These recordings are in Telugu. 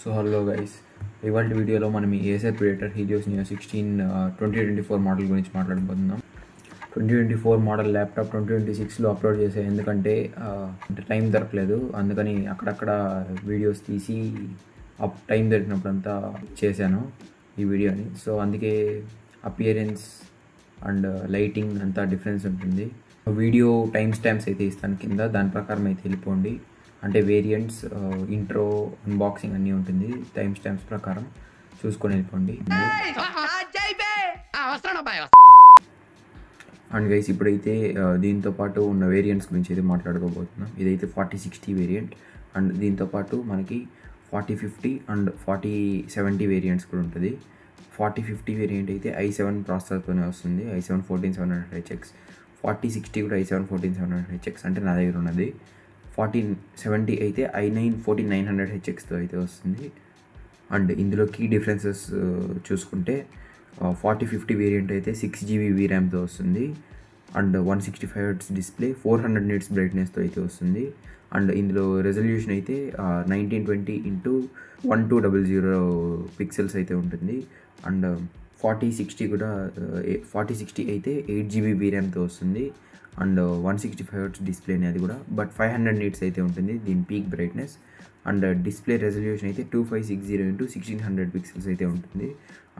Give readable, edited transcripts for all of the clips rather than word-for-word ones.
సో హలో గైస్, ఇవాళ వీడియోలో మనం ఈ Acer predator Helios neo 16 2024 model గురించి మాట్లాడబోతున్నాం. 2024 మోడల్ ల్యాప్టాప్ 2026లో అప్లోడ్ చేసే ఎందుకంటే టైం దొరకలేదు, అందుకని అక్కడక్కడ వీడియోస్ తీసి టైం దొరికినప్పుడంతా చేశాను ఈ వీడియోని. సో అందుకే అపియరెన్స్ అండ్ లైటింగ్ అంతా డిఫరెన్స్ ఉంటుంది. వీడియో టైం స్టాంప్స్ అయితే ఇస్తాను కింద, దాని ప్రకారం అయితే వెళ్ళిపోండి. అంటే వేరియంట్స్, ఇంట్రో, అన్బాక్సింగ్ అన్నీ ఉంటుంది. టైం స్టాంప్స్ ప్రకారం చూసుకొని వెళ్ళిపోండి. అండ్ గైస్, ఇప్పుడైతే దీంతో పాటు ఉన్న వేరియంట్స్ గురించి అయితే మాట్లాడుకోబోతున్నాం. ఇదైతే 4060 వేరియంట్, అండ్ దీంతో పాటు మనకి 4050 అండ్ 4070 వేరియంట్స్ కూడా ఉంటుంది. 4050 వేరియంట్ అయితే i7 ప్రాసెసర్తోనే వస్తుంది, i7 14700HX. 4060 కూడా i7 14700HX అంటే నా దగ్గర ఉన్నది. 4070 అయితే i9 14900HXతో అయితే వస్తుంది. అండ్ ఇందులో కీ డిఫరెన్సెస్ చూసుకుంటే 4050 వేరియంట్ అయితే 6GB VRAMతో వస్తుంది, అండ్ 165Hz డిస్ప్లే, 400 nits బ్రైట్నెస్తో అయితే వస్తుంది. అండ్ ఇందులో రెజల్యూషన్ అయితే 1920x1200 పిక్సెల్స్ అయితే ఉంటుంది. అండ్ 4060 కూడా 4060 అయితే 8GB VRAMతో వస్తుంది, అండ్ 165Hz డిస్ప్లే అనేది కూడా, బట్ 500 nits అయితే ఉంటుంది దీని peak brightness. And display resolution అయితే 2560x1600 పిక్సెల్స్ అయితే ఉంటుంది.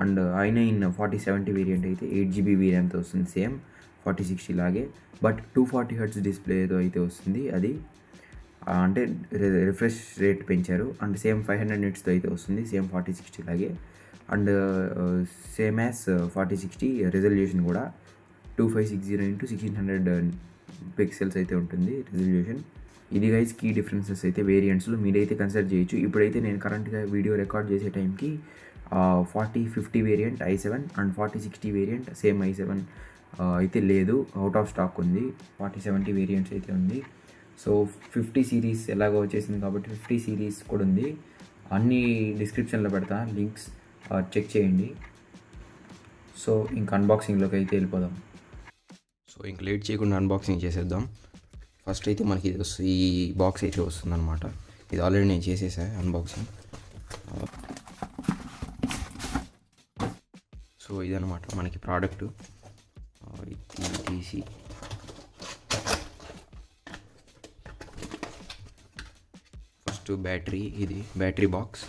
అండ్ i9 4070 వేరియంట్ అయితే 8GB VRAMతో వస్తుంది, సేమ్ 4060 లాగే, బట్ 240Hz డిస్ప్లేతో అయితే వస్తుంది. అది అంటే రిఫ్రెష్ రేట్ పెంచారు. అండ్ సేమ్ 500 nitsతో అయితే వస్తుంది, సేమ్ 4060 లాగే. అండ్ సేమ్ యాజ్ 4060 రెజల్యూషన్ కూడా 2560x1600 పిక్సెల్స్ అయితే ఉంటుంది రెజల్యూషన్. ఇది గైస్ కీ డిఫరెన్సెస్ అయితే వేరియంట్స్లో మీరైతే కన్సిడర్ చేయొచ్చు. ఇప్పుడైతే నేను కరెంట్గా వీడియో రికార్డ్ చేసే టైంకి 4050 variant i7 and 4060 variant same i7 అయితే లేదు, అవుట్ ఆఫ్ స్టాక్ ఉంది. 4070 వేరియంట్స్ అయితే ఉంది. సో 50 సిరీస్ ఎలాగో వచ్చేసింది కాబట్టి 50 సిరీస్ కూడా ఉంది. అన్నీ డిస్క్రిప్షన్లో పెడతా, లింక్స్ చెక్ చేయండి. సో ఇంక అన్బాక్సింగ్లోకి అయితే వెళ్ళిపోదాం. సో ఇంక లేట్ చేయకుండా అన్బాక్సింగ్ చేసేద్దాం. ఫస్ట్ అయితే మనకి ఈ బాక్స్ అయితే వస్తుందన్నమాట. ఇది ఆల్రెడీ నేను చేసేసా అన్బాక్సింగ్. సో ఇదన్నమాట మనకి ప్రోడక్ట్. తీసి ఫస్ట్ బ్యాటరీ, ఇది బ్యాటరీ బాక్స్.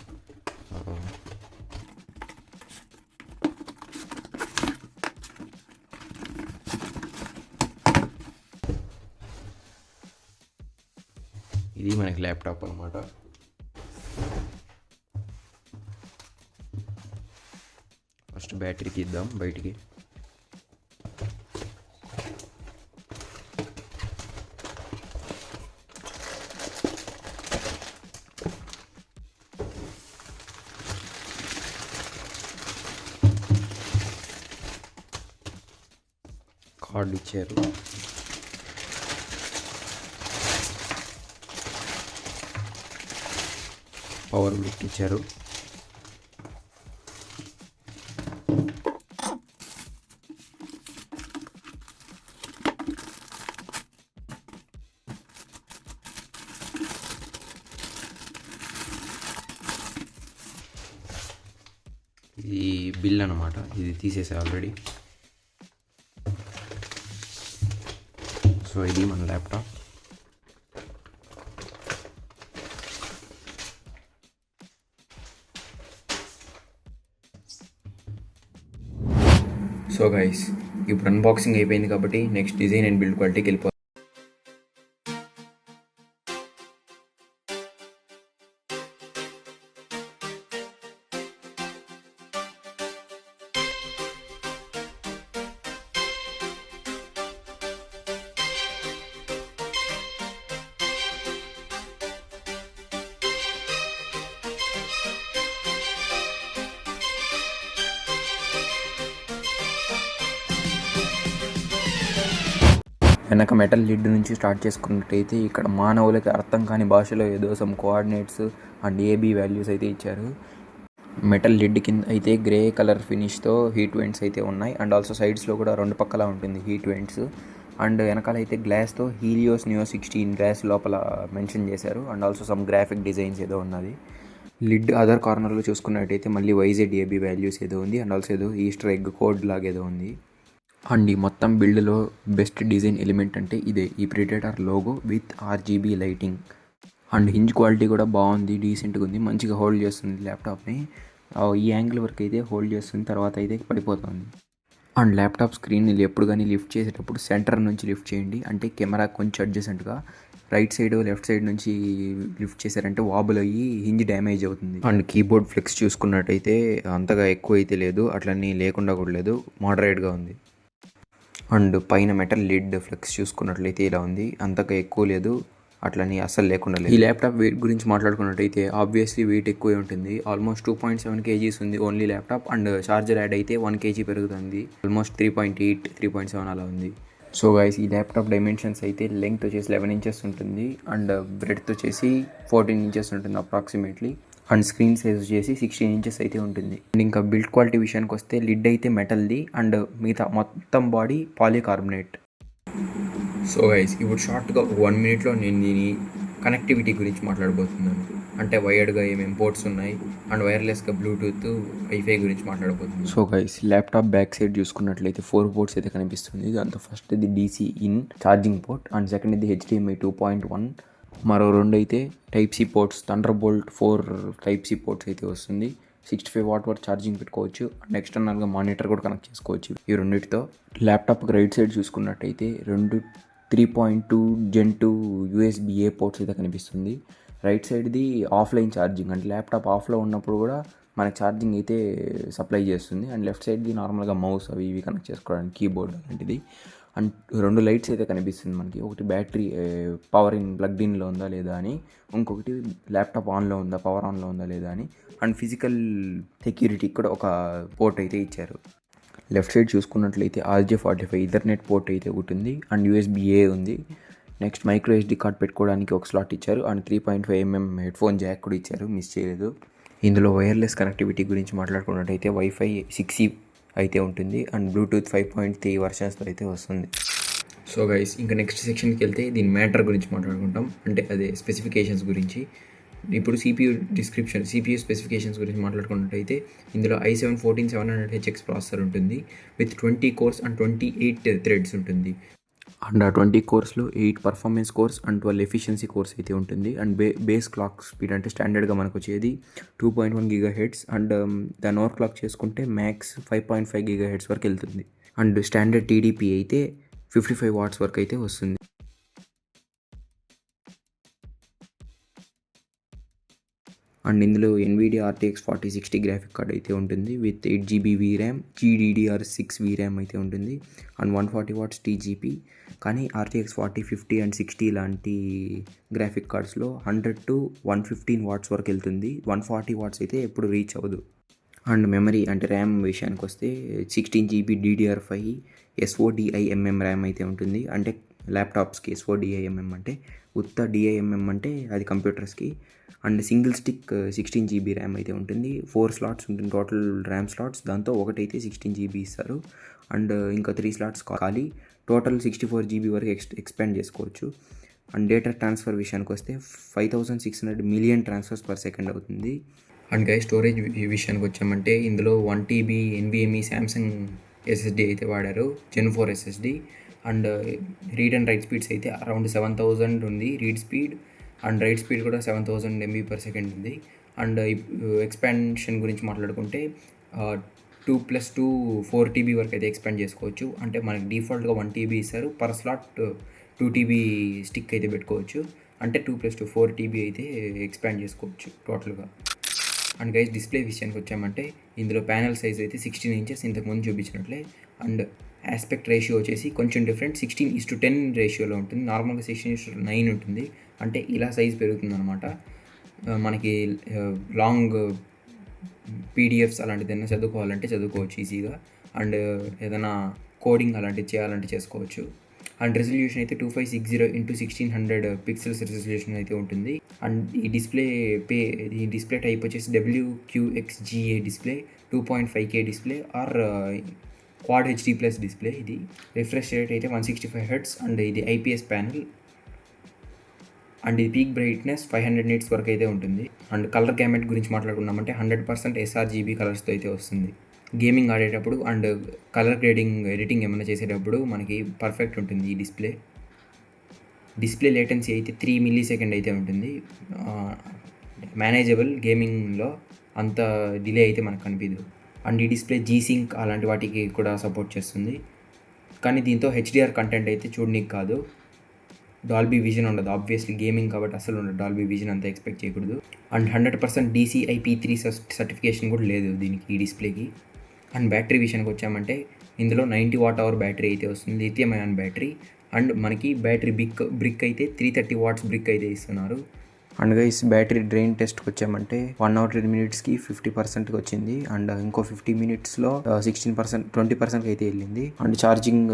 ఇది మనకి ల్యాప్టాప్ అనమాట. ఫస్ట్ బ్యాటరీకి ఇద్దాం బయటికి. కార్డు ఇచ్చారు. పవర్ బ్లిక్ ఇచ్చారు. ఇది బిల్ అన్నమాట, ఇది తీసేసా ఆల్రెడీ. సో ఇది మన ల్యాప్టాప్. సో గైస్, ఇప్పుడు అన్బాక్సింగ్ అయిపోయింది కాబట్టి నెక్స్ట్ డిజైన్ అండ్ బిల్డ్ క్వాలిటీకి వెళ్ళిపోతాం. వెనక మెటల్ లిడ్ నుంచి స్టార్ట్ చేసుకున్నట్టయితే ఇక్కడ మానవులకి అర్థం కాని భాషలో ఏదో some coordinates and AB values అయితే ఇచ్చారు. మెటల్ లిడ్ కింద అయితే గ్రే కలర్ ఫినిష్తో హీట్ వెంట్స్ అయితే ఉన్నాయి, అండ్ ఆల్సో సైడ్స్లో కూడా రెండు పక్కల ఉంటుంది హీట్ వెంట్స్. అండ్ వెనకాల అయితే గ్లాస్తో హీలియోస్ నియో 16 గ్లాస్ లోపల మెన్షన్ చేశారు, and also some graphic designs ఏదో ఉన్నది. లిడ్ అదర్ కార్నర్లో చూసుకున్నట్టయితే మళ్ళీ YZAB వాల్యూస్ ఏదో ఉంది అండ్ ఆల్సో ఏదో ఈస్టర్ ఎగ్ కోడ్ లాగా ఏదో ఉంది. అండ్ ఈ మొత్తం బిల్డ్లో బెస్ట్ డిజైన్ ఎలిమెంట్ అంటే ఇదే, ఈ predator logo with RGB lighting. And hinge quality కూడా బాగుంది, డీసెంట్గా ఉంది, మంచిగా హోల్డ్ చేస్తుంది ల్యాప్టాప్ని. ఈ యాంగిల్ వరకు అయితే హోల్డ్ చేస్తుంది, తర్వాత అయితే పడిపోతుంది. అండ్ ల్యాప్టాప్ స్క్రీన్ని ఎప్పుడు కానీ లిఫ్ట్ చేసేటప్పుడు సెంటర్ నుంచి లిఫ్ట్ చేయండి, అంటే కెమెరా కొంచెం అడ్జసెంట్గా. రైట్ సైడ్ లెఫ్ట్ సైడ్ నుంచి లిఫ్ట్ చేశారంటే వాబుల్ అయ్యి హింజ్ డ్యామేజ్ అవుతుంది. అండ్ కీబోర్డ్ ఫ్లెక్స్ చూసుకున్నట్టయితే అంతగా ఎక్కువ అయితే లేదు, అట్లన్నీ లేకుండా కూడా లేదు, మోడరేట్గా ఉంది. అండ్ పైన మెటల్ లిడ్ ఫ్లెక్స్ చూసుకున్నట్లయితే ఇలా ఉంది, అంతగా ఎక్కువ లేదు, అట్లని అస్సలు లేకుండా లేదు. ఈ ల్యాప్టాప్ వెయిట్ గురించి మాట్లాడుకున్నట్టయితే ఆబ్వియస్లీ వెయిట్ ఎక్కువే ఉంటుంది, ఆల్మోస్ట్ 2.7 kgs ఉంది only laptop. And charger add అయితే 1 kg పెరుగుతుంది, ఆల్మోస్ట్ 3.8 3.7 అలా ఉంది. సో గైస్, ఈ ల్యాప్టాప్ డైమెన్షన్స్ అయితే లెంగ్త్ వచ్చేసి 11 inches ఉంటుంది అండ్ బ్రెడ్త్ వచ్చేసి 14 inches ఉంటుంది అప్రాక్సిమేట్లీ. అండ్ స్క్రీన్ సైజ్ వచ్చేసి 16 inches అయితే ఉంటుంది. అండ్ ఇంకా బిల్డ్ క్వాలిటీ విషయానికి వస్తే లిడ్ అయితే మెటల్ది అండ్ మిగతా మొత్తం బాడీ పాలీకార్బనేట్. సో గైస్, ఇప్పుడు షార్ట్గా 1 minute నేను దీని కనెక్టివిటీ గురించి మాట్లాడబోతున్నాను. అంటే వైర్డ్గా ఏమేమి పోర్ట్స్ ఉన్నాయి అండ్ వైర్లెస్గా బ్లూటూత్ వైఫై గురించి మాట్లాడబోతున్నాను. So guys, laptop back side చూసుకున్నట్లయితే 4 ports అయితే కనిపిస్తుంది. దాంతో ఫస్ట్ ఇది DC in charging port and second ఇది HDMI 2.1, మరో 2 అయితే Type-C ports, thunderbolt 4 Type-C ports అయితే వస్తుంది. 65 watt వరకు ఛార్జింగ్ పెట్టుకోవచ్చు అండ్ ఎక్స్టర్నల్గా మానిటర్ కూడా కనెక్ట్ చేసుకోవచ్చు ఈ రెండింటితో. ల్యాప్టాప్కి రైట్ సైడ్ చూసుకున్నట్టయితే 3.2 Gen 2 USB-A పోర్ట్స్ అయితే కనిపిస్తుంది. రైట్ సైడ్ది ఆఫ్లైన్ ఛార్జింగ్, అంటే ల్యాప్టాప్ ఆఫ్లో ఉన్నప్పుడు కూడా మనకి ఛార్జింగ్ అయితే సప్లై చేస్తుంది. అండ్ లెఫ్ట్ సైడ్ది నార్మల్గా మౌస్ అవి ఇవి కనెక్ట్ చేసుకోవడానికి కీబోర్డ్ అలాంటిది. అండ్ 2 లైట్స్ అయితే కనిపిస్తుంది మనకి, ఒకటి బ్యాటరీ పవర్ ప్లగ్డ్ ఇన్లో ఉందా లేదా అని, ఇంకొకటి ల్యాప్టాప్ ఆన్లో ఉందా, పవర్ ఆన్లో ఉందా లేదా అని. అండ్ ఫిజికల్ సెక్యూరిటీకి కూడా ఒక పోర్ట్ అయితే ఇచ్చారు. లెఫ్ట్ సైడ్ చూసుకున్నట్లయితే RJ45 ఈథర్నెట్ పోర్ట్ అయితే ఒకటి ఉంది అండ్ USB-A ఉంది. నెక్స్ట్ మైక్రో SD కార్డ్ పెట్టుకోవడానికి ఒక స్లాట్ ఇచ్చారు అండ్ 3.5mm హెడ్ఫోన్ జాక్ కూడా ఇచ్చారు, మిస్ చేయలేదు. ఇందులో వైర్లెస్ కనెక్టివిటీ గురించి మాట్లాడుకున్నట్టయితే వైఫై 6E అయితే ఉంటుంది అండ్ బ్లూటూత్ 5.3 వర్షన్స్తో అయితే వస్తుంది. సో గైస్, ఇంకా నెక్స్ట్ సెక్షన్కి వెళ్తే దీని మ్యాటర్ గురించి మాట్లాడుకుంటాం, అంటే అదే స్పెసిఫికేషన్స్ గురించి. ఇప్పుడు CPU స్పెసిఫికేషన్స్ గురించి మాట్లాడుకున్నట్టయితే ఇందులో i7-14700HX ప్రాసెసర్ ఉంటుంది విత్ 20 cores అండ్ 28 threads ఉంటుంది. అండ్ ఆ 20 కోర్స్లో 8 performance course and 12 efficiency course అయితే ఉంటుంది. అండ్ బేస్ క్లాక్ స్పీడ్ అంటే స్టాండర్డ్గా మనకు వచ్చేది 2.1 GHz అండ్ దాన్ని ఓవర్ క్లాక్ చేసుకుంటే మ్యాక్స్ 5.5 GHz వరకు వెళ్తుంది. అండ్ స్టాండర్డ్ TDP అయితే 55 watts వరకు అయితే వస్తుంది. అండ్ ఇందులో NVIDIA RTX 4060 గ్రాఫిక్ కార్డ్ అయితే ఉంటుంది with 8GB VRAM, GDDR6 VRAM అయితే ఉంటుంది అండ్ 140 watts TGP. కానీ RTX 4050 అండ్ 60 లాంటి గ్రాఫిక్ కార్డ్స్లో 100 to 115 watts వరకు వెళ్తుంది, 140 watts అయితే ఎప్పుడు రీచ్ అవ్వదు. అండ్ మెమరీ అంటే ర్యామ్ విషయానికి వస్తే 16GB DDR5 SODIMM ర్యామ్ అయితే ఉంటుంది. అంటే ల్యాప్టాప్స్కి SODIMM అంటే ఉత్త DIMM అంటే అది కంప్యూటర్స్కి. And single stick 16GB RAM అయితే ఉంటుంది, 4 slots ఉంటుంది టోటల్ ర్యామ్ స్లాట్స్, దాంతో ఒకటైతే 16GB ఇస్తారు అండ్ ఇంకా 3 slots ఖాళీ, టోటల్ 64GB వరకు ఎక్స్పాండ్ చేసుకోవచ్చు. అండ్ డేటా ట్రాన్స్ఫర్ విషయానికి వస్తే 5600 million ట్రాన్స్ఫర్స్ పర్ సెకండ్ అవుతుంది. అండ్ గైస్, స్టోరేజ్ విషయానికి వచ్చామంటే ఇందులో 1 TB NVMe సామ్సంగ్ SSD అయితే వాడారు, Gen 4 SSD. And read and right speeds అయితే అరౌండ్ 7000 ఉంది read speed and right speed కూడా 7000 MB/s ఉంది. అండ్ ఎక్స్పాన్షన్ గురించి మాట్లాడుకుంటే 2+2 4 TB వరకు అయితే ఎక్స్పాండ్ చేసుకోవచ్చు. అంటే మనకి డిఫాల్ట్గా 1 TB ఇస్తారు, పర్ స్లాట్ 2 TB స్టిక్ అయితే పెట్టుకోవచ్చు. అంటే 2+2 4 TB అయితే ఎక్స్పాండ్ చేసుకోవచ్చు టోటల్గా. అండ్ గైస్, డిస్ప్లే విషయానికి వచ్చామంటే ఇందులో ప్యానల్ సైజ్ అయితే 16 inches ఇంతకుముందు చూపించినట్లే. అండ్ ఆస్పెక్ట్ రేషియో వచ్చేసి కొంచెం డిఫరెంట్, 16:10 రేషియోలో ఉంటుంది, నార్మల్గా 16:9 ఉంటుంది. అంటే ఇలా సైజ్ పెరుగుతుంది అనమాట. మనకి లాంగ్ PDFs అలాంటిది ఏదైనా చదువుకోవాలంటే చదువుకోవచ్చు ఈజీగా. అండ్ ఏదైనా కోడింగ్ అలాంటివి చేయాలంటే చేసుకోవచ్చు. అండ్ రెజల్యూషన్ అయితే 2560x1600 pixels రెజల్యూషన్ అయితే ఉంటుంది. అండ్ ఈ డిస్ప్లే టైప్ వచ్చేసి WQXGA display, 2.5K display or Quad HD+ display. ఇది రిఫ్రెష్ రేట్ అయితే 165 Hz అండ్ ఇది IPS ప్యానల్. అండ్ ఇది పీక్ బ్రైట్నెస్ 500 నిట్స్ వరకు అయితే ఉంటుంది. అండ్ కలర్ గ్యామెట్ గురించి మాట్లాడుకున్నామంటే 100% SRGB కలర్స్తో అయితే వస్తుంది. గేమింగ్ ఆడేటప్పుడు అండ్ కలర్ గ్రేడింగ్ ఎడిటింగ్ ఏమైనా చేసేటప్పుడు మనకి పర్ఫెక్ట్ ఉంటుంది ఈ డిస్ప్లే లేటెన్సీ అయితే 3 మిల్లీ సెకండ్ అయితే ఉంటుంది. మేనేజబుల్, గేమింగ్లో అంత డిలే అయితే మనకు కనిపించదు. అండ్ ఈ డిస్ప్లే G-Sync అలాంటి వాటికి కూడా సపోర్ట్ చేస్తుంది. కానీ దీంతో HDR కంటెంట్ అయితే చూడనీకి కాదు. డాల్బీ విజన్ ఉండదు, ఆబ్వియస్లీ గేమింగ్ కాబట్టి అసలు ఉండదు, డాల్బీ విజన్ అంతా ఎక్స్పెక్ట్ చేయకూడదు. అండ్ 100% DCI-P3 సర్టిఫికేషన్ కూడా లేదు దీనికి, ఈ డిస్ప్లేకి. అండ్ బ్యాటరీ విషయానికి వచ్చామంటే ఇందులో 90 వాట్ అవర్ బ్యాటరీ అయితే వస్తుంది, లిథియం అయాన్ బ్యాటరీ. అండ్ మనకి బ్యాటరీ బ్రిక్ అయితే 330 వాట్స్ బ్రిక్ అయితే ఇస్తున్నారు. అండ్ గైస్ బ్యాటరీ డ్రైన్ టెస్ట్కి వచ్చామంటే 1 hour 10 minutesకి 50%కి వచ్చింది. అండ్ ఇంకో 50 minutesలో 16%, 20%కి అయితే వెళ్ళింది. అండ్ ఛార్జింగ్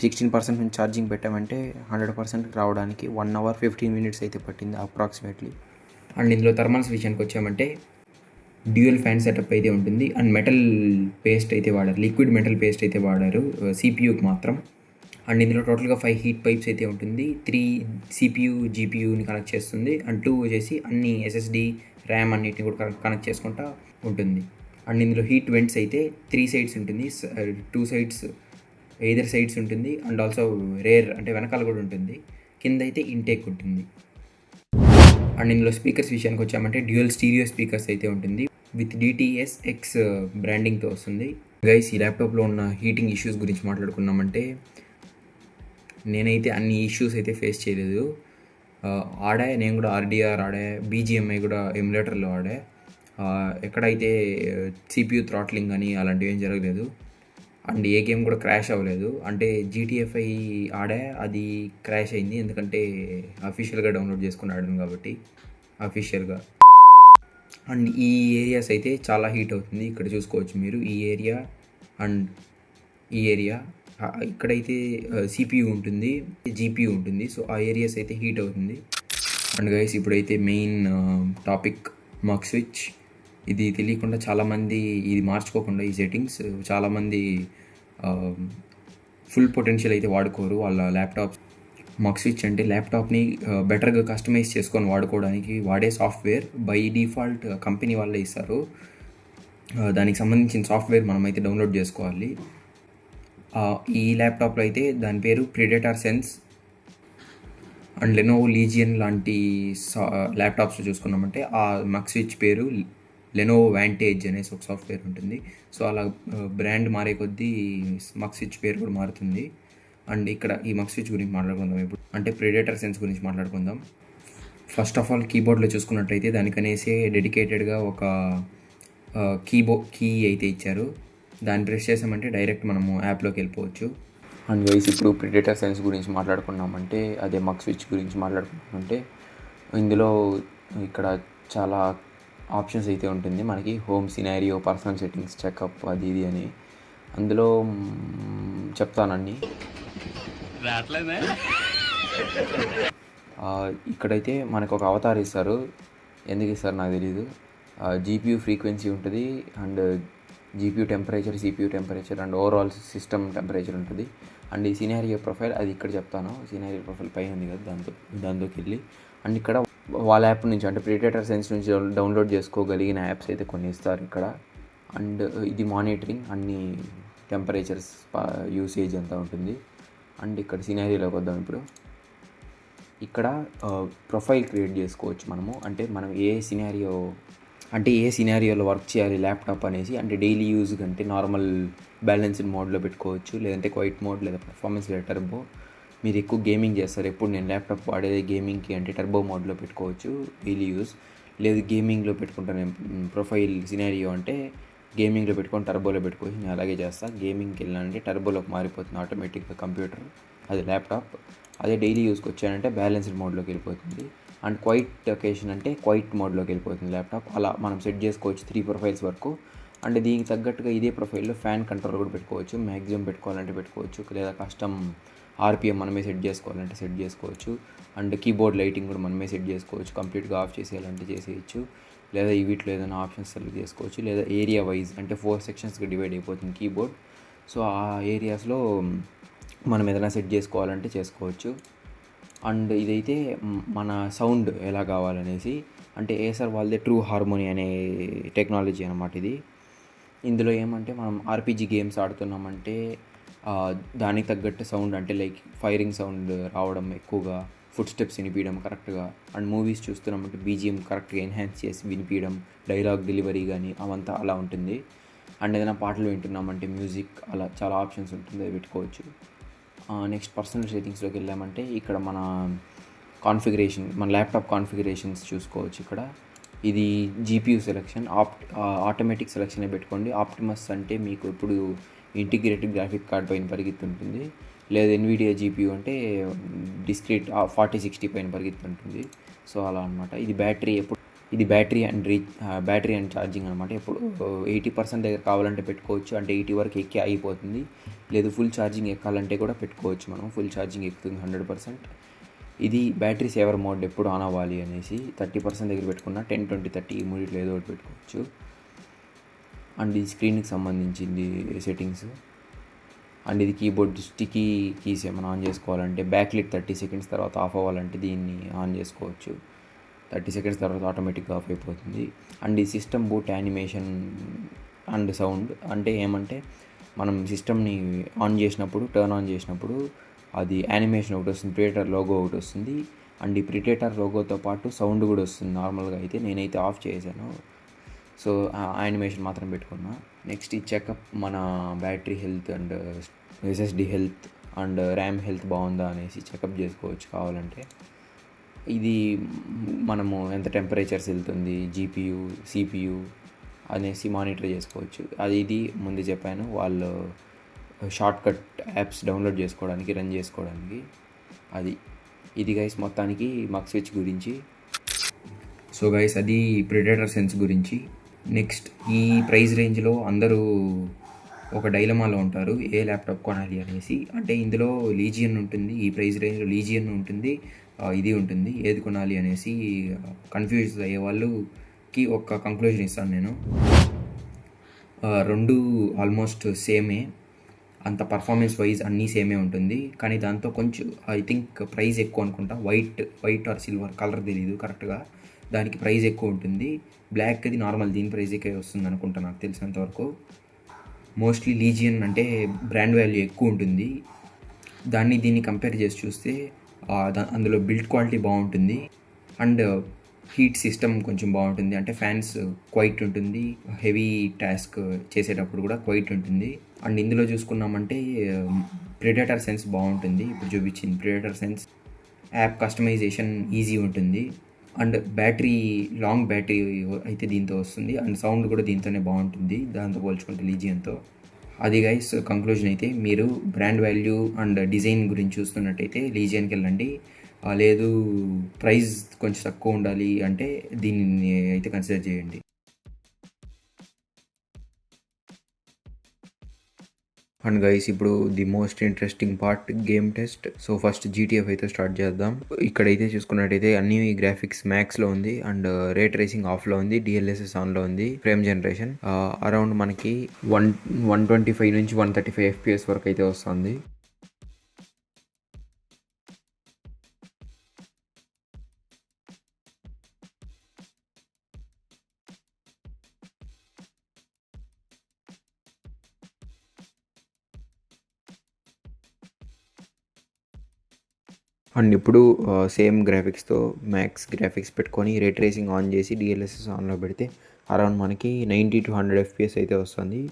16% నుంచి ఛార్జింగ్ పెట్టామంటే 100%కి రావడానికి 1 hour 15 minutes అయితే పట్టింది అప్రాక్సిమేట్లీ. అండ్ ఇందులో థర్మల్స్ విషయానికి వచ్చామంటే డ్యూయల్ ఫ్యాన్ సెటప్ అయితే ఉంటుంది. అండ్ మెటల్ పేస్ట్ అయితే వాడారు, లిక్విడ్ మెటల్ పేస్ట్ అయితే వాడారు CPUకి మాత్రం. అండ్ ఇందులో టోటల్గా 5 హీట్ పైప్స్ అయితే ఉంటుంది. 3 CPU GPUని కనెక్ట్ చేస్తుంది. అండ్ 2 వచ్చేసి అన్ని SSD RAM అన్నిటిని కూడా కనెక్ట్ చేసుకుంటా ఉంటుంది. అండ్ ఇందులో హీట్ వెంట్స్ అయితే 3 సైడ్స్ ఉంటుంది, 2 సైడ్స్ ఎయిదర్ సైడ్స్ ఉంటుంది. అండ్ ఆల్సో రేర్ అంటే వెనకాల కూడా ఉంటుంది, కింద అయితే ఇంటేక్ ఉంటుంది. అండ్ ఇందులో స్పీకర్స్ విషయానికి వచ్చామంటే డ్యూయల్ స్టీరియో స్పీకర్స్ అయితే ఉంటుంది విత్ DTS-X బ్రాండింగ్తో వస్తుంది. గైస్ ఈ ల్యాప్టాప్లో ఉన్న హీటింగ్ ఇష్యూస్ గురించి మాట్లాడుకున్నామంటే నేనైతే అన్ని ఇష్యూస్ అయితే ఫేస్ చేయలేదు. నేను కూడా RDR ఆడా, BGMI కూడా ఎమ్యులేటర్లో ఆడా. ఎక్కడైతే CPU థ్రాట్లింగ్ అని అలాంటివి ఏం జరగలేదు. అండ్ ఏ గేమ్ కూడా క్రాష్ అవ్వలేదు. అంటే GTFI ఆడా, అది క్రాష్ అయింది ఎందుకంటే అఫీషియల్గా డౌన్లోడ్ చేసుకుని ఆడాను కాబట్టి అఫీషియల్గా. అండ్ ఈ ఏరియాస్ అయితే చాలా హీట్ అవుతుంది, ఇక్కడ చూసుకోవచ్చు మీరు. ఈ ఏరియా అండ్ ఈ ఏరియా, ఇక్కడైతే CPU ఉంటుంది, GPU ఉంటుంది. సో ఆ ఏరియాస్ అయితే హీట్ అవుతుంది. అండ్ గైస్ ఇప్పుడైతే మెయిన్ టాపిక్ మగ్ స్విచ్. ఇది తెలియకుండా చాలామంది, ఇది మార్చుకోకుండా ఈ సెట్టింగ్స్ చాలామంది ఫుల్ పొటెన్షియల్ అయితే వాడుకోరు వాళ్ళ ల్యాప్టాప్స్. మగ్ స్విచ్ అంటే ల్యాప్టాప్ని బెటర్గా కస్టమైజ్ చేసుకొని వాడుకోవడానికి వాడే సాఫ్ట్వేర్. బై డిఫాల్ట్ కంపెనీ వాళ్ళే ఇస్తారు, దానికి సంబంధించిన సాఫ్ట్వేర్ మనమైతే డౌన్లోడ్ చేసుకోవాలి. ఈ ల్యాప్టాప్లో అయితే దాని పేరు predator sense. And Lenovo legion లాంటి ల్యాప్టాప్స్ చూసుకున్నామంటే ఆ మగ్ స్విచ్ పేరు లెనోవో వాంటేజ్ అనేసి ఒక సాఫ్ట్వేర్ ఉంటుంది. సో అలా బ్రాండ్ మారే కొద్దీ మగ్ స్విచ్ పేరు కూడా మారుతుంది. అండ్ ఇక్కడ ఈ మగ్ స్విచ్ గురించి మాట్లాడుకుందాం ఇప్పుడు, అంటే ప్రిడేటర్ సెన్స్ గురించి మాట్లాడుకుందాం. ఫస్ట్ ఆఫ్ ఆల్ కీబోర్డ్లో చూసుకున్నట్టయితే దానికనేసే డెడికేటెడ్గా ఒక కీ అయితే ఇచ్చారు. దాన్ని ప్రెస్ చేసామంటే డైరెక్ట్ మనము యాప్లోకి వెళ్ళిపోవచ్చు. అండ్ గైస్ ఇప్పుడు ప్రిడేటర్ సెన్స్ గురించి మాట్లాడుకున్నామంటే, అదే మగ్ స్విచ్ గురించి మాట్లాడుకున్నామంటే ఇందులో ఇక్కడ చాలా ఆప్షన్స్ అయితే ఉంటుంది మనకి. Home, scenario, personal settings, checkup, అది ఇది అని. అందులో చెప్తానండి. ఇక్కడైతే మనకు ఒక అవతార్ ఇస్తారు, ఎందుకు ఇస్తారు నాకు తెలీదు. GPU ఫ్రీక్వెన్సీ ఉంటుంది, and GPU temperature, CPU temperature, and overall system temperature ఉంటుంది. అండ్ ఈ సినారియో ప్రొఫైల్ అది ఇక్కడ చెప్తాను. సినారియో ప్రొఫైల్ పైన ఉంది కదా, దాంతోకి వెళ్ళి అండ్ ఇక్కడ వాళ్ళ యాప్ నుంచి అంటే ప్రిడేటర్ సెన్స్ నుంచి డౌన్లోడ్ చేసుకోగలిగిన యాప్స్ అయితే కొన్ని ఇస్తారు ఇక్కడ. అండ్ ఇది మానిటరింగ్, అన్ని టెంపరేచర్స్, యూసేజ్ అంతా ఉంటుంది. అండ్ ఇక్కడ సినారియోలోకి వద్దాం ఇప్పుడు. ఇక్కడ ప్రొఫైల్ క్రియేట్ చేసుకోవచ్చు మనము, అంటే మనం ఏ సినారియోలో వర్క్ చేయాలి ల్యాప్టాప్ అనేసి. అంటే డైలీ యూజ్ కంటే నార్మల్ బ్యాలెన్స్డ్ మోడ్లో పెట్టుకోవచ్చు, లేదంటే క్వైట్ మోడ్ లేదా పర్ఫార్మెన్స్ లేదా టర్బో. మీరు ఎక్కువ గేమింగ్ చేస్తారు, ఎప్పుడు నేను ల్యాప్టాప్ వాడేది గేమింగ్కి అంటే టర్బో మోడ్లో పెట్టుకోవచ్చు డైలీ యూజ్. లేదు గేమింగ్లో పెట్టుకుంటాను ప్రొఫైల్ సినారియో అంటే గేమింగ్లో పెట్టుకొని టర్బోలో పెట్టుకోవచ్చు. నేను అలాగే చేస్తాను. గేమింగ్కి వెళ్ళానంటే టర్బోలోకి మారిపోతుంది ఆటోమేటిక్గా కంప్యూటర్, అది ల్యాప్టాప్. అదే డైలీ యూస్కి వచ్చానంటే బ్యాలెన్స్డ్ మోడ్లోకి వెళ్ళిపోతుంది. అండ్ క్వైట్ ఒకేషన్ అంటే క్వైట్ మోడ్లోకి వెళ్ళిపోతుంది ల్యాప్టాప్. అలా మనం సెట్ చేసుకోవచ్చు 3 ప్రొఫైల్స్ వరకు. అండ్ దీనికి తగ్గట్టుగా ఇదే ప్రొఫైల్లో ఫ్యాన్ కంట్రోల్ కూడా పెట్టుకోవచ్చు, మ్యాక్సిమం పెట్టుకోవాలంటే పెట్టుకోవచ్చు, లేదా కస్టమ్ RPM మనమే సెట్ చేసుకోవాలంటే సెట్ చేసుకోవచ్చు. అండ్ కీబోర్డ్ లైటింగ్ కూడా మనమే సెట్ చేసుకోవచ్చు, కంప్లీట్గా ఆఫ్ చేసేయాలంటే చేసేయచ్చు, లేదా ఈ వీటిలో ఏదైనా ఆప్షన్స్ సెలెక్ట్ చేసుకోవచ్చు. లేదా ఏరియా వైజ్ అంటే 4 సెక్షన్స్గా డివైడ్ అయిపోతుంది కీబోర్డ్. సో ఆ ఏరియాస్లో మనం ఏదైనా సెట్ చేసుకోవాలంటే చేసుకోవచ్చు. అండ్ ఇదైతే మన సౌండ్ ఎలా కావాలనేసి, అంటే ఏసర్ వాళ్ళదే ట్రూ హార్మోని అనే టెక్నాలజీ అనమాట ఇది. ఇందులో ఏమంటే మనం ఆర్పీజీ గేమ్స్ ఆడుతున్నామంటే దానికి తగ్గట్టు సౌండ్, అంటే లైక్ ఫైరింగ్ సౌండ్ రావడం ఎక్కువగా, ఫుట్ స్టెప్స్ వినిపించడం కరెక్ట్గా, అండ్ మూవీస్ చూస్తున్నామంటే బీజిఎం కరెక్ట్గా ఎన్హాన్స్ చేసి వినిపించడం, డైలాగ్ డెలివరీ కానీ అవంతా అలా ఉంటుంది. అండ్ ఏదైనా పాటలు వింటున్నామంటే మ్యూజిక్, అలా చాలా ఆప్షన్స్ ఉంటుంది, అది పెట్టుకోవచ్చు. నెక్స్ట్ పర్సనల్ సెట్టింగ్స్లోకి వెళ్ళామంటే ఇక్కడ మన కాన్ఫిగరేషన్, మన ల్యాప్టాప్ కాన్ఫిగరేషన్స్ చూసుకోవచ్చు. ఇక్కడ ఇది జీపీయూ సెలెక్షన్, ఆటోమేటిక్ సెలెక్షనే పెట్టుకోండి. ఆప్టిమస్ అంటే మీకు ఇప్పుడు ఇంటిగ్రేటెడ్ గ్రాఫిక్ కార్డ్ పైన పరిగెత్తుంటుంది, లేదా ఎన్విడియా జీపీయూ అంటే డిస్క్రీట్ 4060 పైన పరిగెత్తుంటుంది. సో అలా అనమాట. ఇది బ్యాటరీ అండ్ ఛార్జింగ్ అనమాట. ఇప్పుడు 80% దగ్గర కావాలంటే పెట్టుకోవచ్చు, అంటే 80 వరకు ఎక్కి అయిపోతుంది. లేదు ఫుల్ ఛార్జింగ్ ఎక్కాలంటే కూడా పెట్టుకోవచ్చు, మనం ఫుల్ ఛార్జింగ్ ఎక్కుతుంది 100%. ఇది బ్యాటరీ సేవర్ మోడ్ ఎప్పుడు ఆన్ అవ్వాలి అనేసి 30% దగ్గర పెట్టుకున్న 10, 20, 30 ఈ మూడిట్లో ఏదో ఒకటి పెట్టుకోవచ్చు. అండ్ ఇది స్క్రీన్కి సంబంధించింది సెట్టింగ్స్. అండ్ ఇది కీబోర్డ్ స్టికీ కీస్ ఏమైనా ఆన్ చేసుకోవాలంటే బ్యాక్లిట్ 30 సెకండ్స్ తర్వాత ఆఫ్ అవ్వాలంటే దీన్ని ఆన్ చేసుకోవచ్చు. 30 సెకండ్స్ తర్వాత ఆటోమేటిక్గా ఆఫ్ అయిపోతుంది. అండ్ ఈ system boot animation and sound అంటే ఏమంటే, మనం సిస్టమ్ని టర్న్ ఆన్ చేసినప్పుడు అది యానిమేషన్ ఒకటి వస్తుంది, ప్రిడేటర్ లోగో ఒకటి వస్తుంది. అండ్ ఈ ప్రిడేటర్ లోగోతో పాటు సౌండ్ కూడా వస్తుంది. నార్మల్గా అయితే నేనైతే ఆఫ్ చేశాను, సో యానిమేషన్ మాత్రం పెట్టుకున్నా. నెక్స్ట్ ఈ చెకప్ మన battery health and SSD health and RAM health బాగుందా అనేసి చెకప్ చేసుకోవచ్చు కావాలంటే. ఇది మనము ఎంత టెంపరేచర్స్ వెళ్తుంది, జీపీయూ, సిపియూ అనేసి మానిటర్ చేసుకోవచ్చు. ఇది ముందు చెప్పాను, వాళ్ళు షార్ట్ కట్ యాప్స్ డౌన్లోడ్ చేసుకోవడానికి, రన్ చేసుకోవడానికి. ఇది గైస్ మొత్తానికి మక్ స్విచ్ గురించి. సో గైస్ అది ప్రిడేటర్ సెన్స్ గురించి. నెక్స్ట్ ఈ ప్రైస్ రేంజ్లో అందరూ ఒక డైలమాలో ఉంటారు, ఏ ల్యాప్టాప్ కొనాలి అనేసి. అంటే ఇందులో లీజియన్ ఉంటుంది, ఈ ప్రైస్ రేంజ్లో లీజియన్ ఉంటుంది, ఇది ఉంటుంది, ఏది కొనాలి అనేసి కన్ఫ్యూజ్ అయ్యే వాళ్ళకి ఒక కంక్లూజన్ ఇస్తాను నేను. రెండు ఆల్మోస్ట్ సేమే, అంత పర్ఫార్మెన్స్ వైజ్ అన్నీ సేమే ఉంటుంది. కానీ దాంతో కొంచెం ఐ థింక్ ప్రైస్ ఎక్కువ అనుకుంటా. వైట్ ఆర్ సిల్వర్ కలర్ తెలీదు కరెక్ట్గా, దానికి ప్రైస్ ఎక్కువ ఉంటుంది. బ్లాక్ అది నార్మల్ దీని ప్రైజ్కే వస్తుంది అనుకుంటా నాకు తెలిసినంతవరకు. మోస్ట్లీ లీజియన్ అంటే బ్రాండ్ వాల్యూ ఎక్కువ ఉంటుంది. దీన్ని కంపేర్ చేసి చూస్తే అందులో బిల్డ్ క్వాలిటీ బాగుంటుంది, అండ్ హీట్ సిస్టమ్ కొంచెం బాగుంటుంది. అంటే ఫ్యాన్స్ క్వైట్ ఉంటుంది, హెవీ టాస్క్ చేసేటప్పుడు కూడా క్వైట్ ఉంటుంది. అండ్ ఇందులో చూసుకున్నామంటే ప్రిడేటర్ సెన్స్ బాగుంటుంది, ఇప్పుడు చూపించింది Predator Sense. App customisation easy ఉంటుంది. అండ్ లాంగ్ బ్యాటరీ అయితే దీంతో వస్తుంది. అండ్ సౌండ్ కూడా దీంతోనే బాగుంటుంది దాంతో పోల్చుకుంటే లీజియన్తో. అది గైస్ కంక్లూజన్. అయితే మీరు బ్రాండ్ వాల్యూ అండ్ డిజైన్ గురించి చూస్తున్నట్టయితే లీజియన్కి వెళ్ళండి. లేదు ప్రైస్ కొంచెం తక్కువ ఉండాలి అంటే దీన్ని అయితే కన్సిడర్ చేయండి. అండ్ గైస్ ఇప్పుడు the most interesting part, game test. So first GTF అయితే స్టార్ట్ చేద్దాం. ఇక్కడైతే చూసుకున్నట్టయితే అన్ని గ్రాఫిక్స్ మ్యాక్స్లో ఉంది, అండ్ రే ట్రేసింగ్ ఆఫ్లో ఉంది, డిఎల్ఎస్ఎస్ ఆన్లో ఉంది, ఫ్రేమ్ జనరేషన్ అరౌండ్ మనకి 125 నుంచి 135 FPS వరకు అయితే వస్తుంది. అండ్ ఇప్పుడు సేమ్ గ్రాఫిక్స్తో మ్యాక్స్ గ్రాఫిక్స్ పెట్టుకొని రే ట్రేసింగ్ ఆన్ చేసి డిఎల్ఎస్ఎస్ ఆన్లో పెడితే అరౌండ్ మనకి 90 to 100 FPS అయితే వస్తుంది.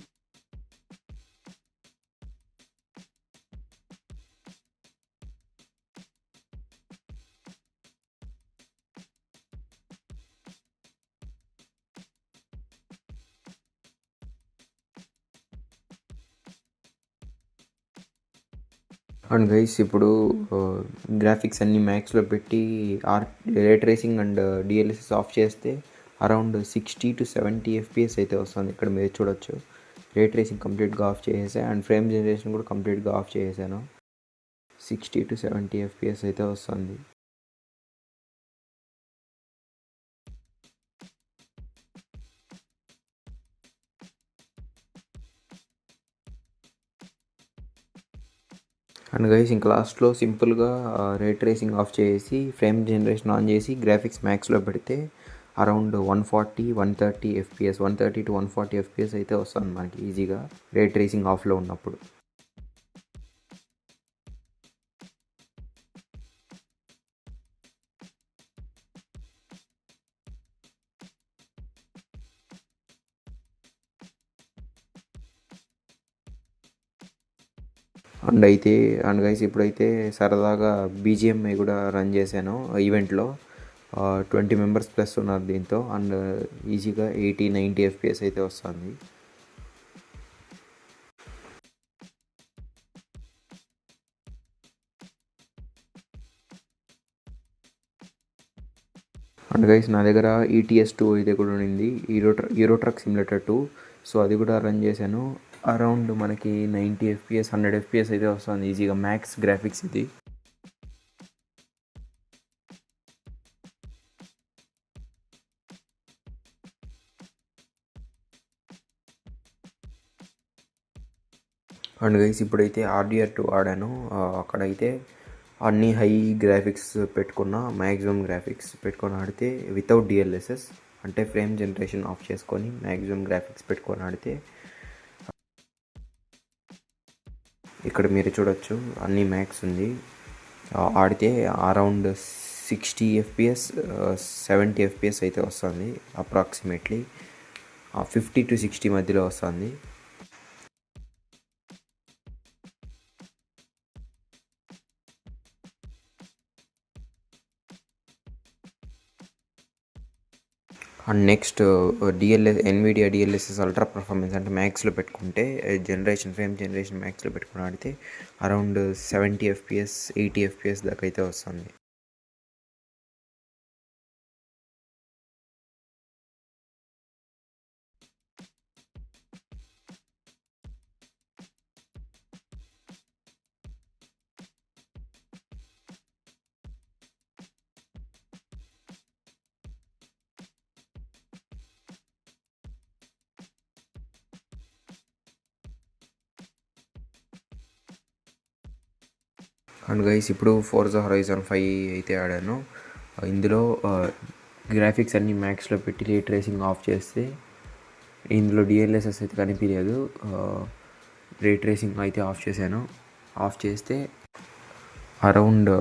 అండ్ గైస్ ఇప్పుడు గ్రాఫిక్స్ అన్ని మ్యాక్స్లో పెట్టి రే ట్రేసింగ్ అండ్ డిఎల్ఎస్ఎస్ ఆఫ్ చేస్తే అరౌండ్ 60 to 70 FPS అయితే వస్తుంది. ఇక్కడ మీరు చూడొచ్చు, రే ట్రేసింగ్ కంప్లీట్గా ఆఫ్ చేసేసా అండ్ ఫ్రేమ్ జనరేషన్ కూడా కంప్లీట్గా ఆఫ్ చేసేసాను. 60 to 70 FPS అయితే వస్తుంది. అండ్ గైస్ ఇంక లాస్ట్లో సింపుల్గా రే ట్రేసింగ్ ఆఫ్ చేసి ఫ్రేమ్ జనరేషన్ ఆన్ చేసి గ్రాఫిక్స్ మ్యాక్స్లో పెడితే అరౌండ్ 140 130 ఎఫ్పిఎస్ 130 to 140 ఎఫ్పిఎస్ అయితే వస్తుంది మనకి ఈజీగా రే ట్రేసింగ్ ఆఫ్లో ఉన్నప్పుడు. అండ్ గైస్ ఇప్పుడైతే సరదాగా బీజిఎంఐ కూడా రన్ చేశాను ఈవెంట్లో. 20 మెంబర్స్ ప్లస్ ఉన్నారు దీంతో. అండ్ ఈజీగా 80-90 ఎఫ్పిఎస్ అయితే వస్తుంది. అండ్ గైస్ నా దగ్గర ETS 2 అయితే కూడా ఉండింది, యూరో ట్రక్ సిమ్యులేటర్ 2. సో అది కూడా రన్ చేశాను. అరౌండ్ మనకి 90 ఎఫ్పిఎస్ 100 ఎఫ్పిఎస్ అయితే వస్తుంది ఈజీగా, మ్యాక్స్ గ్రాఫిక్స్ ఇది. అండ్ గైస్ ఇప్పుడైతే RDR 2 ఆడాను. అక్కడైతే అన్ని హై గ్రాఫిక్స్ పెట్టుకున్న, మ్యాక్సిమం గ్రాఫిక్స్ పెట్టుకొని ఆడితే వితౌట్ DLSS అంటే ఫ్రేమ్ జనరేషన్ ఆఫ్ చేసుకొని మ్యాక్సిమం గ్రాఫిక్స్ పెట్టుకొని ఆడితే ఇక్కడ మీరు చూడొచ్చు అన్ని మ్యాక్స్ ఉంది. ఆడితే అరౌండ్ 60 ఎఫ్పిఎస్ 70 ఎఫ్పిఎస్ అయితే వస్తుంది అప్రాక్సిమేట్లీ. 50 to 60 మధ్యలో వస్తుంది. And next NVIDIA DLSS ultra performance అంటే మ్యాక్స్లో పెట్టుకుంటే ఫ్రేమ్ జనరేషన్ మ్యాక్స్లో పెట్టుకుని ఆడితే అరౌండ్ 70 ఎఫ్పిఎస్ 80 ఎఫ్పిఎస్ దాకా అయితే వస్తుంది. అండ్ గైస్ ఇప్పుడు ఫోర్జా హొరైజన్ 5 అయితే ఆడాను. ఇందులో గ్రాఫిక్స్ అన్నీ మ్యాక్స్లో పెట్టి రే ట్రేసింగ్ ఆఫ్ చేస్తే ఇందులో DLSS అయితే కనిపించలేదు. రే ట్రేసింగ్ అయితే ఆఫ్ చేశాను. ఆఫ్ చేస్తే అరౌండ్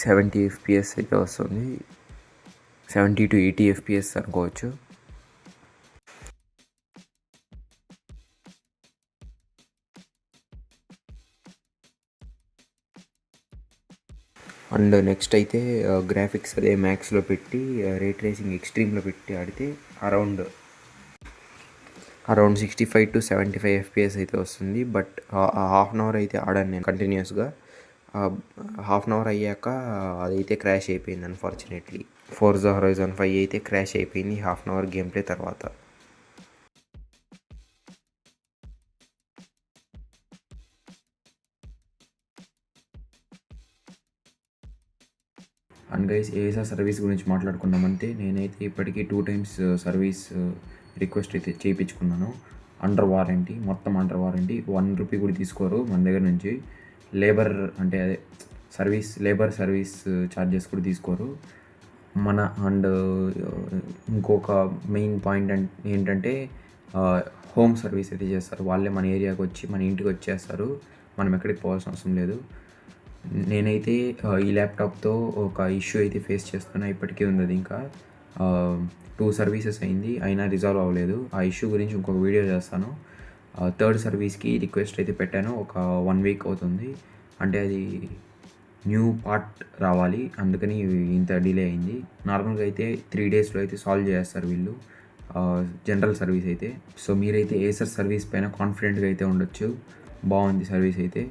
70 ఎఫ్పిఎస్ అయితే వస్తుంది, 70 to 80 ఎఫ్పిఎస్ అనుకోవచ్చు. అండ్ నెక్స్ట్ అయితే గ్రాఫిక్స్ అదే మ్యాక్స్లో పెట్టి రే ట్రేసింగ్ ఎక్స్ట్రీమ్లో పెట్టి ఆడితే అరౌండ్ 65 to 75 ఎఫ్పిఎస్ అయితే వస్తుంది. బట్ హాఫ్ అన్ అవర్ అయితే ఆడాను నేను కంటిన్యూస్గా. హాఫ్ అన్ అవర్ అయ్యాక అదైతే క్రాష్ అయిపోయింది అన్ఫార్చునేట్లీ. ఫోర్జా హొరైజన్ 5 అయితే క్రాష్ అయిపోయింది half an hour game play తర్వాత. అండ్ గైస్ ఏసా సర్వీస్ గురించి మాట్లాడుకున్నామంటే నేనైతే ఇప్పటికీ 2 times సర్వీస్ రిక్వెస్ట్ అయితే చేయించుకున్నాను. అండర్ వారంటీ, మొత్తం అండర్ వారంటీ. 1 రూపీ కూడా తీసుకోరు మన దగ్గర నుంచి. అంటే అదే లేబర్ సర్వీస్ ఛార్జెస్ కూడా తీసుకోరు అండ్ ఇంకొక మెయిన్ పాయింట్ ఏంటంటే హోమ్ సర్వీస్ అయితే చేస్తారు. వాళ్ళే మన ఏరియాకి వచ్చి మన ఇంటికి వచ్చేస్తారు, మనం ఎక్కడికి పోవాల్సిన అవసరం లేదు. నేనైతే ఈ ల్యాప్టాప్తో ఒక ఇష్యూ అయితే ఫేస్ చేస్తున్నా, ఇప్పటికీ ఉంది అది. ఇంకా 2 సర్వీసెస్ అయింది అయినా రిజాల్వ్ అవ్వలేదు. ఆ ఇష్యూ గురించి ఇంకొక వీడియో చేస్తాను. థర్డ్ సర్వీస్కి రిక్వెస్ట్ అయితే పెట్టాను, ఒక 1 week అవుతుంది. అంటే అది న్యూ పార్ట్ రావాలి, అందుకని ఇంత డిలే అయింది. నార్మల్గా అయితే 3 daysలో అయితే సాల్వ్ చేస్తారు వీళ్ళు, జనరల్ సర్వీస్ అయితే. సో మీరైతే ఏసర్ సర్వీస్ పైన కాన్ఫిడెంట్గా అయితే ఉండొచ్చు, బాగుంది సర్వీస్ అయితే.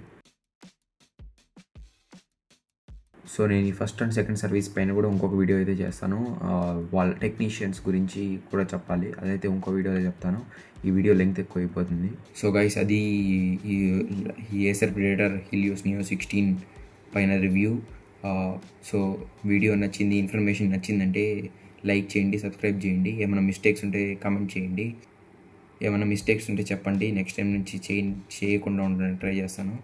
సో నేను ఈ ఫస్ట్ అండ్ సెకండ్ సర్వీస్ పైన కూడా ఇంకొక వీడియో అయితే చేస్తాను. వాళ్ళ టెక్నీషియన్స్ గురించి కూడా చెప్పాలి, అదైతే ఇంకో వీడియోలో చెప్తాను. ఈ వీడియో లెంగ్త్ ఎక్కువ అయిపోతుంది. సో గైస్ అది ఈ ఏసర్ ప్రిడేటర్ హీలియోస్ నియో 16 పైన రివ్యూ. సో వీడియో నచ్చింది, ఇన్ఫర్మేషన్ నచ్చిందంటే లైక్ చేయండి, సబ్స్క్రైబ్ చేయండి. ఏమైనా మిస్టేక్స్ ఉంటే కామెంట్ చేయండి, ఏమైనా మిస్టేక్స్ ఉంటే చెప్పండి. నెక్స్ట్ టైం నుంచి చేయకుండా ఉండడానికి ట్రై చేస్తాను.